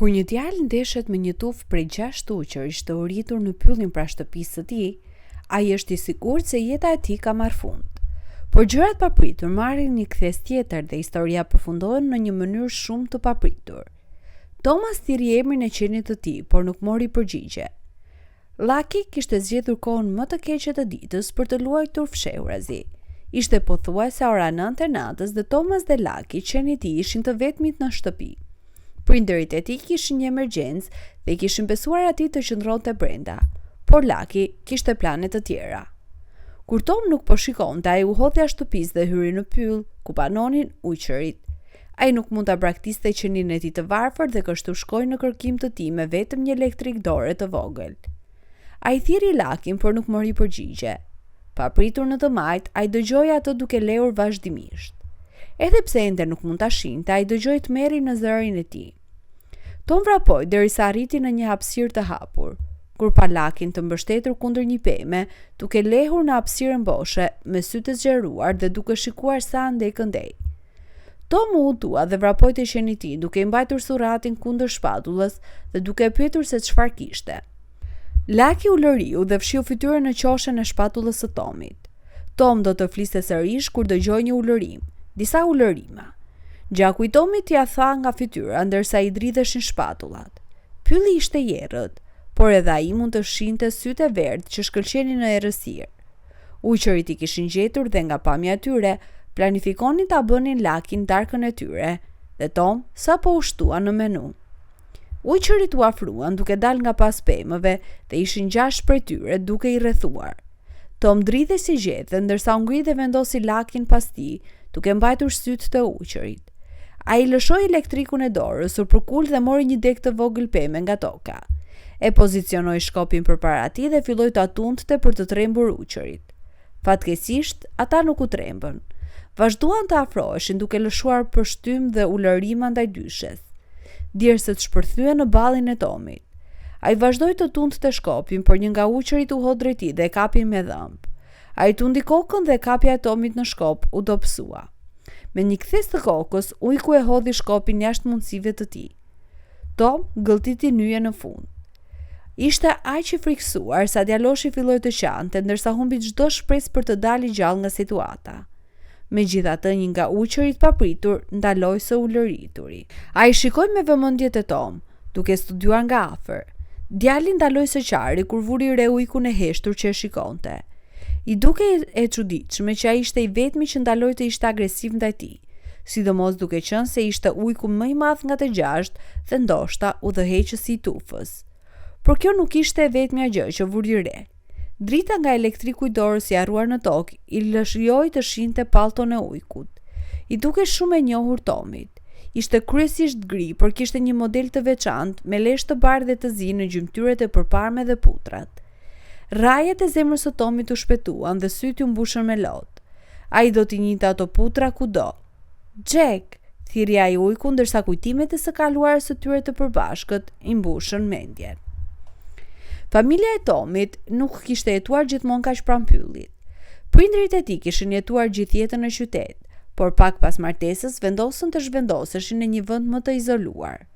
Kur një djalë ndeshet me një tufë prej 6 uqërish të uritur në pyllin pra shtëpisë së tij, ai është i sigurt se jeta e tij ka marrë fund. Por gjërat papritur marrin një kthes tjetër dhe historia përfundohet në një mënyrë shumë të papritur. Thomas thiri emrin e qenit të tij, por nuk mori përgjigje. Lucky kishte zgjedhur kohën më të keqe të ditës për të luajtur fshehurazi. Ishte pothuajse ora 9 e natës dhe Thomas dhe Lucky, qeni i tij, ishin të vetmit në shtëpi. Prindërit e tij kishin një emergjencë dhe kishin besuar atij të qëndronte brenda, por Lucky kishte plane të tjera. Kur Tom nuk po shikonte, ai u hodhi jashtë shtëpisë dhe hyri në pyll ku banonin ujqërit. Ai nuk mund ta braktiste qenin e tij të varfër dhe kështu shkoi në kërkim të tij me vetëm një elektrik dore të vogël. Ai thiri Luckyn, por nuk mori përgjigje. Papritur në të majt, ai dëgjoi atë duke lehur vazhdimisht. Edhe pse ende nuk mund ta shinte, ai dëgjoi tmerri në zërin e tij. Tom vrapoi derisa arriti në një hapësirë të hapur, kur pa Luckyn të mbështetur kundër një peme, duke lehur në hapësirën boshe, me sy të zgjeruar dhe duke shikuar sa andej këndej. Tom u udhua dhe vrapoi te qeni i tij, duke i mbajtur surratin kundër shpatullës dhe duke pyetur se çfarë kishte. Lucky u lëriu dhe fshiu fytyrën në qoshen e shpatullës së Tomit. Tom do të fliste sërish kur dëgjoi një ulërim, disa ulërima. Gjaku i Tomit ja tha nga fytyra ndërsa i dridheshin shpatullat. Pylli ishte i errët, por edhe ai mund të shinte sytë e verdhë që shkëlqenin në errësirë. Ujqërit i kishin gjetur dhe nga pamja e tyre, planifikonin ta bënin Luckyn darkën e tyre, dhe Tom sapo u shtua në menu. Ujqërit u afruan duke dal nga pas pemëve dhe ishin 6 prej tyre duke i rrethuar. Tom dridhe si gjethe ndërsa u ngri dhe vendosi Luckyn pas tij, duke mbajtur sytë të ujqërit. Ai lëshoi elektrikun e dorës, u përkul dhe mori një deg të vogël peme nga toka. E pozicionoi shkopin përpara tij dhe filloi ta tundte për të trembur ujqërit. Fatkeqësisht, ata nuk u trembën. Vazhduan të afroheshin duke lëshuar përshtym dhe ulërima ndaj dyshes. Djersët shpërthyen në ballin e Tomit. Ai vazhdoi të tundte shkopin, por një nga ujqërit u hodh drejt tij dhe kapi me dhëmb. Ai tundi kokën dhe kapja e Tomit në shkop u dobësua. Me një kthes të kokës, ujku e hodhi shkopin jashtë mundësive të tij. Tom gëlltiti nyje në fund. Ishte aq i frikësuar sa djaloshi filloi të qante, ndërsa humbi çdo shpresë për të dalë gjallë nga situata. Megjithatë, një nga ujqërit papritur ndaloi së ulërituri. Ai shikoi me vëmendje te Tom, duke studiuar nga afër. Djali ndaloi së qari kur vuri re ujkun e heshtur që e shikonte. I duke e çuditshme që ai ishte i vetmi që ndaloi të ishte agresiv ndaj tij, sidomos duke qenë se ishte ujku më i madh nga të 6 dhe ndoshta udhëheqësi i tufës. Por kjo nuk ishte e vetmja gjë që vuri re. Drita nga elektriku i dorës i harruar në tokë i lëshojoi të shinte pallton e ujkut. I duke shumë e njohur Tomit. Ishte kryesisht gri, por kishte një model të veçantë me leshë të bardhë dhe të zi në gjymtyrët e përparme dhe putrat. Rajet e zemrës së Tomit u shpëtuan dhe sytë u mbushën me lot. Ai do t'i njinte ato putra kudo. Jack, thiri ai ujku ndërsa kujtimet e së kaluarës së tyre të përbashkët i mbushën mendjen. Familja e Tomit nuk kishte jetuar gjithmonë kaq pranë pyllit. Prindërit e tij kishin jetuar gjithë jetën në qytet, por pak pas martesës vendosën të zhvendoseshin në një vend më të izoluar.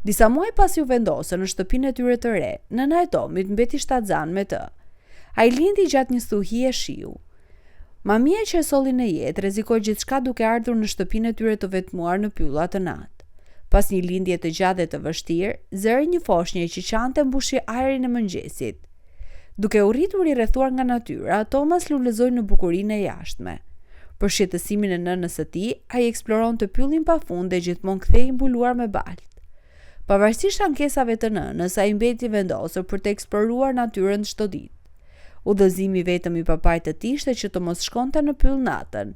Disa muaj pas u vendosën në shtëpinë e tyre të re, nëna e Tomit mbeti shtatzan me të. Ai lindi gjatë një stuhie shiu. Mamia që e solli në jetë rrezikoi gjithçka duke ardhur në shtëpinë e tyre të vetmuar në pylla të natë. Pas një lindje të gjatë dhe të vështirë, zëri një foshnje që qante mbushi ajrin e mëngjesit. Duke u rritur i rrethuar nga natyra, Thomas lulëzoi në bukurinë e jashtme. Për shqetësimin e nënës së tij, ai eksploronte pyllin pafund dhe gjithmonë kthehej mbuluar me baltë. Pavarësisht ankesave të nënës, ai mbeti vendosur për të eksploruar natyrën çdo ditë. Udhëzimi vetëm i papait të tij ishte që të mos shkonte në pyll natën.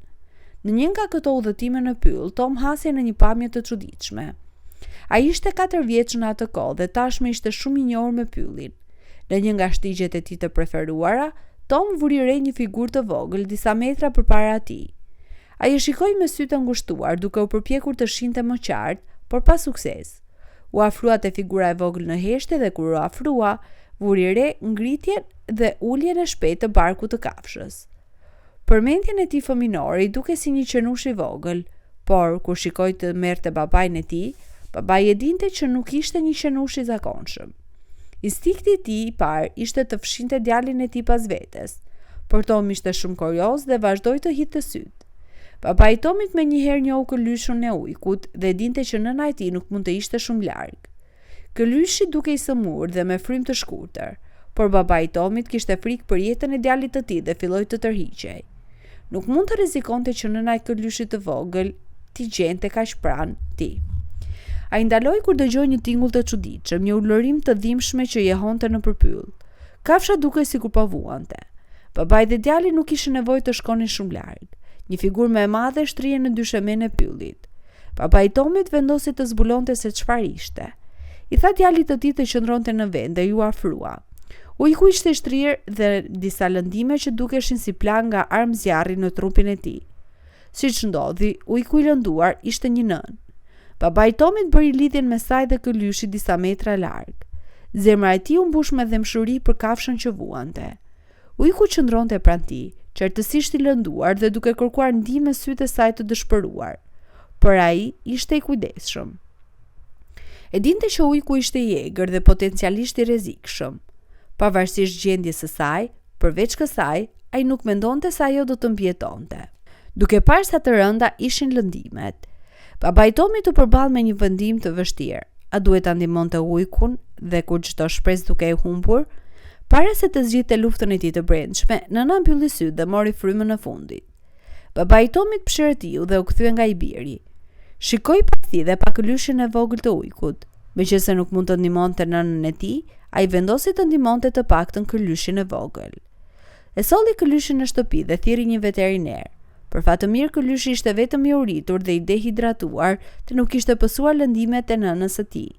Në një nga këto udhëtime në pyll, Tom hasi në një pamje të çuditshme. Ai ishte 4 vjeç në atë kohë dhe tashmë ishte shumë i njohur me pyllin. Në një nga shtigjet e tij të preferuara, Tom vuri re një figurë të vogël disa metra përpara tij. Ai e shikoi me sy të ngushtuar, duke u përpjekur të shinte më qartë, por pa sukses. U afrua te figura e vogël në heshtje dhe kur u afrua, vuri re ngritjen dhe uljen e shpejtë të barkut të kafshës. Përmendjen e tij fëminore i duke si një qenush i vogël, por kur shikoi të merrte babain e tij, Babai e dinte që nuk ishte një qenush i zakonshëm. Instinkti i tij i parë ishte të fshinte djalin e tij pas vetes, por Tomi ishte shumë kurioz dhe vazhdoi të hitte syt. Babai i Tomit menjëherë njohu këlyshun e ujkut dhe dinte që nëna e tij nuk mund të ishte shumë larg. Këlyshi duke i sëmur dhe me frymë të shkurtër, por babai i Tomit kishte frikë për jetën e djalit të tij dhe filloi të tërhiqej. Nuk mund të rrezikonte që nëna e këlyshit të vogël t'i gjente kaq pranë tij. Ai ndaloi kur dëgjoi një tingull të çuditshëm, një ulërim të dhimbshme që jehonte në përpyll. Kafsha dukej sikur po vuante. Babai dhe djali nuk kishin nevojë të shkonin shumë larg. Një figurë më e madhe shtrihej në dyshemen e pyllit. Babai i Tomit vendosi të zbulonte se çfarë ishte. I tha djalit të tij të qëndronte në vend dhe ju afrua. Ujku ishte shtrirë dhe disa lëndime që dukeshin si plan nga armë zjarri në trupin e tij. Siç ndodhi, ujku i lënduar ishte një nën. Babai i Tomit bëri lidhjen me saj dhe këlyshi disa metra larg. Zemra e tij u mbush me dëmshuri për kafshën që vuante. Ujku qëndronte pranë tij, qartësisht i lënduar dhe duke kërkuar ndihmë me sytë e saj të dëshpëruar. Por ai ishte i kujdesshëm. E dinte që ujku ishte i egër dhe potencialisht i rrezikshëm. Pavarësisht gjendjes së saj, përveç kësaj, ai nuk mendonte se ajo do të mbijetonte. Duke parë sa të rënda ishin lëndimet, babai i Tomit u përball me një vendim të vështirë. A duhet ta ndihmonte ujkun dhe kur çdo shpresë duke e humbur, para se të zgjidhte luftën e tij të brendshme, nëna mbylli syt dhe mori frymën në fundit. Babai i Tomit pshërtiu dhe u kthye nga i biri. Shikoi pa thi dhe pa këlyshin e vogël të ujkut. Meqense nuk mund të ndihmonte nënën e tij, ai vendosi të ndihmonte të paktën këlyshin e vogël. E solli këlyshin në shtëpi dhe thirri një veteriner. Për fat të mirë, këlyshi ishte vetëm i uritur dhe i dehidratuar, të nuk kishte pësuar lëndimet e nënës së tij.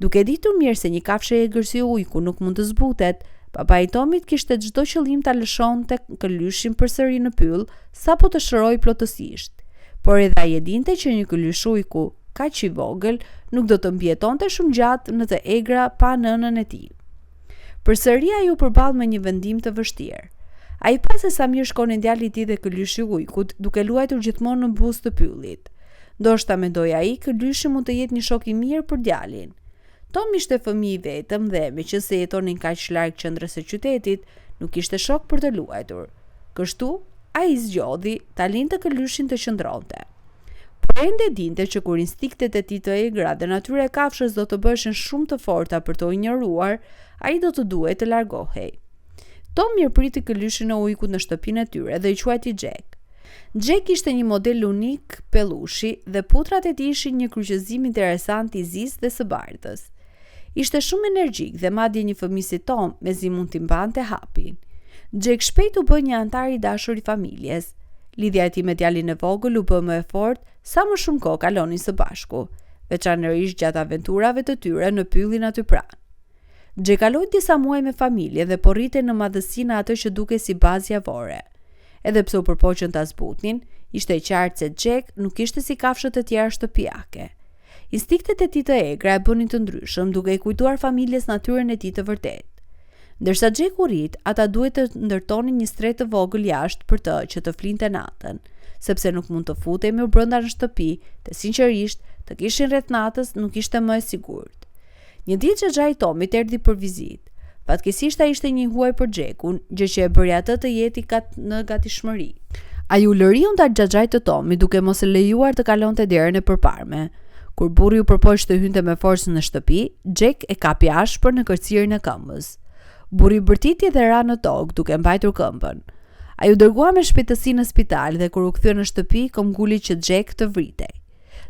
Duke ditur mirë se një kafshë e egër si ujku nuk mund të zbutet, babai i Tomit kishte çdo qëllim ta lëshonte këlyshin përsëri në pyll, sapo të shëroi plotësisht. Por edhe ai e dinte që një këlysh ujku kaq i vogël nuk do të mbijetonte shumë gjatë në të egra pa nënën e tij. Përsëri ai u përball me një vendim të vështirë. Ai pa se sa mirë shkonin djali i tij dhe këlyshi i ujkut, duke luajtur gjithmonë në buzë të pyllit. Ndoshta mendoi ai, këlyshi mund të jetë një shok i mirë për djalin. Tom ishte fëmijë i vetëm dhe meqense jetonin kaq larg qendrës së qytetit, nuk kishte shok për të luajtur. Kështu, ai zgjodhi ta linte këlyshin të qëndronte. Por ende dinte që kur instinktet e tij të egra dhe natyra e kafshës do të bëshin shumë të forta për të injoruar, ai do të duhej të largohej. Tom mirëpriti këlyshin e ujkut në shtëpinë e tyre dhe i quajti Jack. Jack ishte një model unik pellushi dhe putrat e tij ishin një kryqëzim interesant i zis dhe së bardhës. Ishte shumë energjik dhe madje një fëmijë si Tom mezi mund t'i mbante hapin. Jack shpejt u bë një antar i dashur i familjes. Lidhja e tij me djalin e vogël u bë më e fortë sa më shumë kohë kalonin së bashku, veçanërisht gjatë aventurave të tyre në pyllin aty pranë. Jack kaloi disa muaj me familje dhe po rritej në madhësinë atë që dukej si bazë javore. Edhe pse u përpoqën ta zbutnin, ishte e qartë se Jack nuk ishte si kafshët e tjera shtëpiake. Instinktet e tij të egra e bënin të ndryshëm, duke i kujtuar familjes natyrën e tij të vërtetë. Ndërsa Jack u rrit, ata duhet të ndërtonin një stret të vogël jashtë për të që të flinte natën, sepse nuk mund të futej më brenda në shtëpi, dhe sinqerisht, të kishin rreth natës nuk ishte më e sigurt. Një ditë xhaxha i Tomit erdhi për vizitë. Fatkeqësisht ai ishte një huaj për Jackun, gjë që e bëri atë të jetë në gatishmëri. Ai u lëriu ndaj xhaxhait të Tomit duke mos e lejuar të kalonte derën e përparme. Kur burri u përpoq të hynte me forcë në shtëpi, Jack e kapi ashpër në kërcirin e këmbës. Burri bërtiti dhe ra në tokë duke mbajtur këmbën. Ai u dërgua me shpejtësi në spital dhe kur u kthye në shtëpi, këmbguli që Jack të vritej.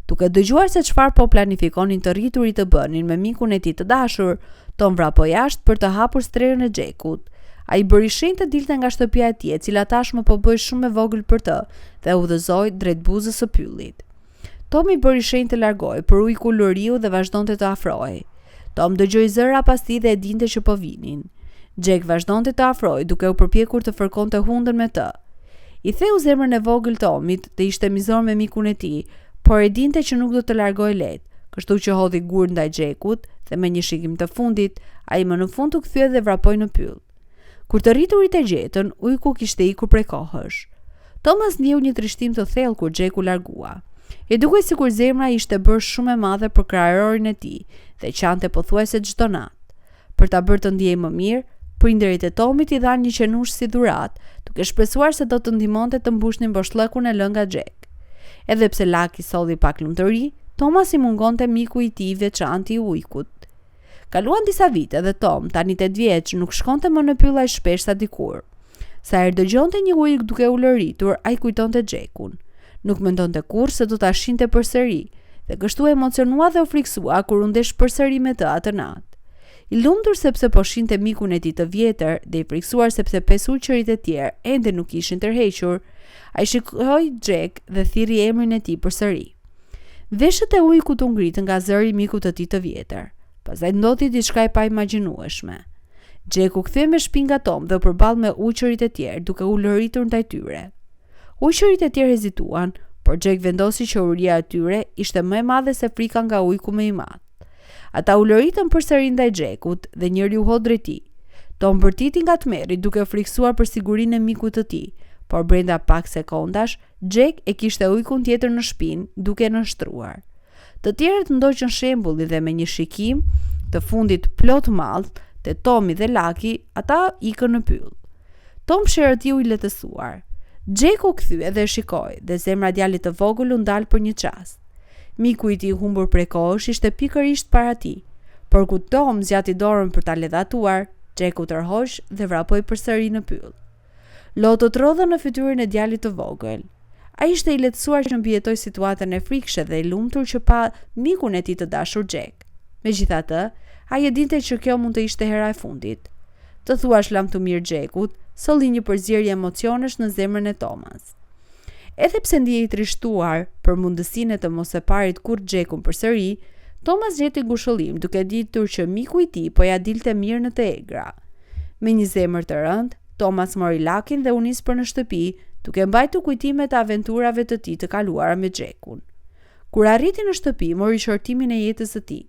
Duke dëgjuar se çfarë po planifikonin të rriturit të bënin me mikun e tij të dashur, Tom vrapo jashtë për të hapur strerën e Jackut. Ai bëri shenjë të dilte nga shtëpia e tij, e cila tashmë po bëhej shumë e vogël për të, dhe udhëzoi drejt buzës së pyllit. Tom i bëri shenjë të largohej, por ujku lëriu dhe vazhdonte të afrohej. Tom dëgjoi zëra pas tij dhe e dinte që po vinin. Jack vazhdonte të afrohej, duke u përpjekur të fërkonte hundën me të. I theu zemrën e vogël Tomit dhe ishte mizor me mikun e tij, por e dinte që nuk do të largoj lehtë, kështu që hodhi gur ndaj Jackut dhe me një shikim të fundit, ai më në fund u kthye dhe vrapoi në pyll. Kur të rriturit e gjetën, ujku kishte ikur prej kohësh. Thomas ndiu një trishtim të thellë kur Jack u largua. I dukej sikur zemra ishte bërë shumë e madhe për krajorin e tij dhe qante pothuajse çdo natë. Për ta bërë të ndiej më mirë, prindërit e Tomit I dhanë një qenush si dhuratë, duke shpresuar se do të ndihmonte të mbushnin boshllëkun e lënë nga Jack. Edhe pse Lucky solli pak lumturi, Thomas I mungonte miku I tij I veçantë I ujkut. Kaluan disa vite dhe Tom, tani 8 vjeç, nuk shkonte më në pyll aq shpesh sa dikur. Sa herë dëgjonte një ujk duke u lëritur, ai kujtonte Jackun. Nuk mendonte kurrë se do ta shinte përsëri, dhe kështu emocionua dhe u friksua kur u ndesh përsëri me të atë natë. I lumtur sepse po shinte mikun e tij të vjetër dhe I friksuar sepse 5 ujqërit e tjerë ende nuk ishin tërhequr, ai shikoi Jack dhe thirrri emrin e tij përsëri. Veshët e ujkut u ngritën nga zëri I mikut të tij të vjetër. Pastaj ndodhi diçka e paimagjinueshme. Jack u kthye me shpinë nga Tom dhe u përball me ujqërit e tjerë duke u lëritur ndaj tyre. Ujqërit e tjerë hezituan, por Jack vendosi që uria e tyre ishte më e madhe se frika nga ujku më I madh. Ata u lëritën përsëri ndaj Jackut dhe njëri u hodh drejt tij. Tom bërtiti nga tmerri duke friksuar për sigurinë e mikut të tij, por brenda pak sekondash Jack e kishte ujkun tjetër në shpinë duke nënshtruar. Të tjerët ndoqën shembulli dhe me një shikim të fundit plot mall te Tomi dhe Lucky, ata ikën në pyll. Tom shërëtiu I letësuar. Jack u kthye dhe shikoi, dhe zemra djalit të vogël u ndal për një çast. Miku I tij humbur prej kohësh ishte pikërisht para tij, por kur Tom zgjati dorën për ta ledhatuar, Jack u tërhoq dhe vrapoi përsëri në pyll. Lotët rodhën në fytyrën e djalit të vogël. Ai ishte I lehtësuar që mbijetoi situatën e frikshme dhe I lumtur që pa mikun e tij të dashur Jack. Megjithatë, ai e dinte që kjo mund të ishte hera e fundit. Të thuash lamtumir Jackut, solli një përzierje emocionesh në zemrën e Thomas. Edhe pse ndjej I trishtuar për mundësinë të mos e parit kurrë Jackun përsëri, Thomas gjeti ngushëllim duke ditur që miku I tij po ja dilte mirë në të egra. Me një zemër të rëndë, Thomas mori Luckyn dhe u nis për në shtëpi, duke mbajtur kujtimet e aventurave të tij të kaluara me Jackun. Kur arriti në shtëpi, mori shortimin e jetës së tij.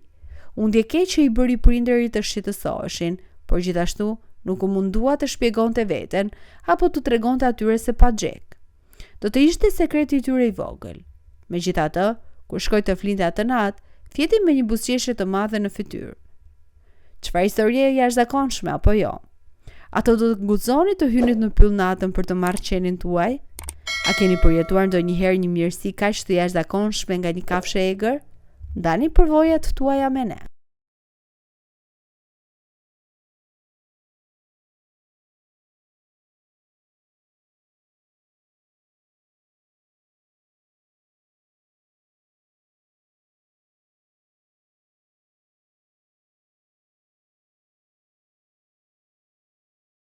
U ndje keq që I bëri prindërit të shqetësoheshin, por gjithashtu nuk u mundua të shpjegonte veten apo të tregonte atyre se pa Jack. Do të ishte sekreti I tyre I vogël. Megjithatë, kur shkoi të flinte atë natë, fjeti me një buzëqeshje të madhe në fytyrë. Çfarë historie e jashtëzakonshme apo jo? Ato do të guxoni të hynit në pyll natën për të marrë qenin tuaj? A keni përjetuar ndonjëherë një mirësi kaq të jashtëzakonshme nga një kafshë egër? Ndani përvojat tuaja me ne.